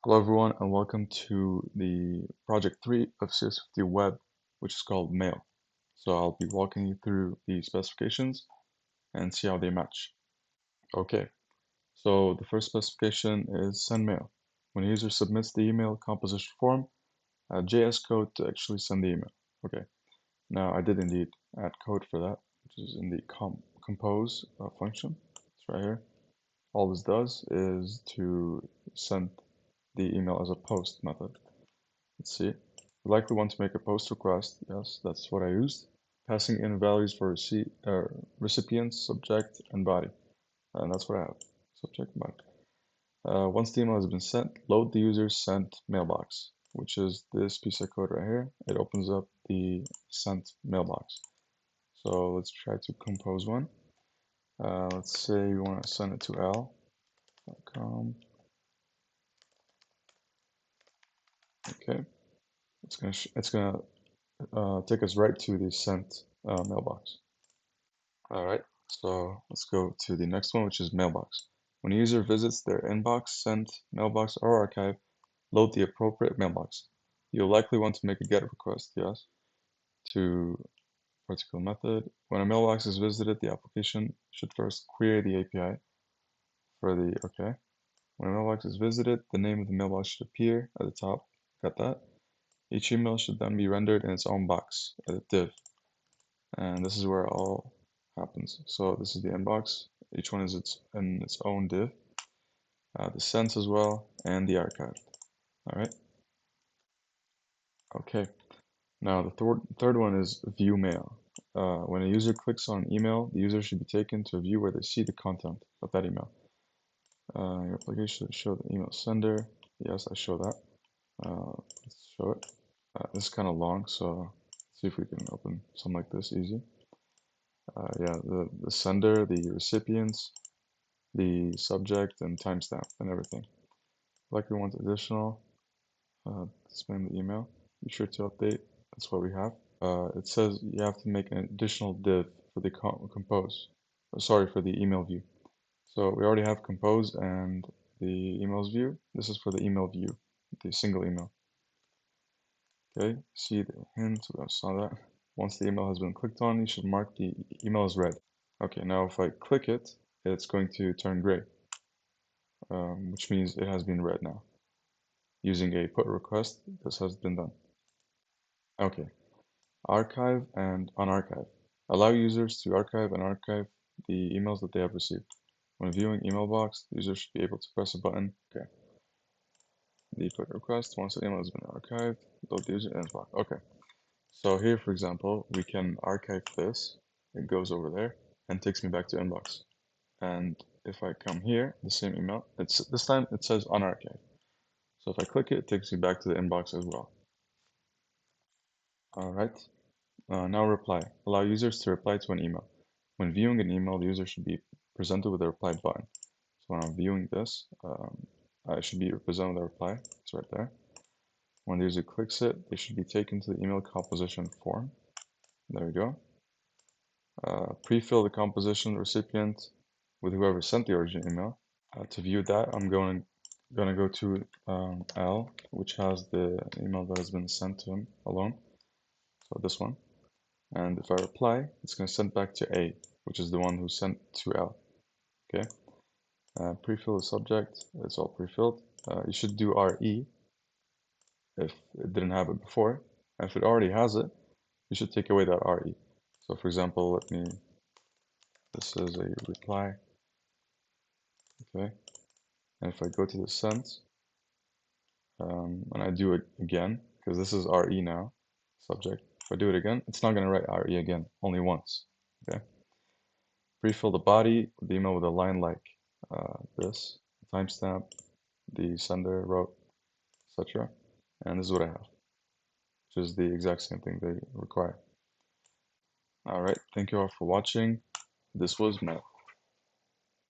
Hello everyone and welcome to the project 3 of CS50 Web, which is called Mail. So I'll be walking you through the specifications and see how they match. Okay, so the first specification is send mail. When a user submits the email composition form, add JS code to actually send the email. Okay, now I did indeed add code for that, which is in the compose function. It's right here. All this does is to send the email as a post method. Let's see. We likely want to make a post request. Yes, that's what I used. Passing in values for recipient, subject, and body. And that's what I have. Subject and body. Once the email has been sent, load the user's sent mailbox, which is this piece of code right here. It opens up the sent mailbox. So let's try to compose one. Let's say we want to send it to l.com. Okay, it's gonna take us right to the sent mailbox. All right, so let's go to the next one, which is mailbox. When a user visits their inbox, sent, mailbox, or archive, load the appropriate mailbox. You'll likely want to make a GET request, yes, to a particular method. When a mailbox is visited, the application should first query the API for the, okay. When a mailbox is visited, the name of the mailbox should appear at the top. Got that? Each email should then be rendered in its own box, as a div. And this is where it all happens. So this is the inbox. Each one is in its own div. The sent as well, and the archive. All right. Okay. Now the third one is view mail. When a user clicks on an email, the user should be taken to a view where they see the content of that email. Your application should show the email sender. Yes, I show that. Let's show it. This is kind of long, so let's see if we can open something like this easy. Yeah, the sender, the recipients, the subject, and timestamp, and everything. Like we want additional, spam the email. Be sure to update. That's what we have. It says you have to make an additional div for the compose. Sorry, for the email view. So we already have compose and the emails view. This is for the email view, the single email. Okay, see the hint, I saw that. Once the email has been clicked on, you should mark the email as read. Okay, now if I click it, it's going to turn gray, which means it has been read now. Using a put request, this has been done. Okay, archive and unarchive. Allow users to archive and archive the emails that they have received. When viewing email box, the user should be able to press a button. Okay. The put request, once the email has been archived, load the user inbox. Okay. So here, for example, we can archive this. It goes over there and takes me back to inbox. And if I come here, the same email, this time it says unarchived. So if I click it, it takes me back to the inbox as well. All right. Now reply. Allow users to reply to an email. When viewing an email, the user should be presented with a reply button. So when I'm viewing this, I should be presented with a reply. It's right there. When the user clicks it, they should be taken to the email composition form. There we go. Pre-fill the composition recipient with whoever sent the original email. To view that, I'm going to go to L, which has the email that has been sent to him alone. So this one. And if I reply, it's going to send back to A, which is the one who sent to L. Okay. Pre-fill the subject. It's all pre-filled. You should do RE if it didn't have it before. And if it already has it, you should take away that RE. So for example, this is a reply. Okay. And if I go to the sent, and I do it again, because this is RE now, subject. If I do it again, it's not going to write RE again, only once. Okay. Pre-fill the body with the email with a line like this, timestamp, the sender wrote, etc. And this is what I have, which is the exact same thing they require. All right, thank you all for watching. This was Matt.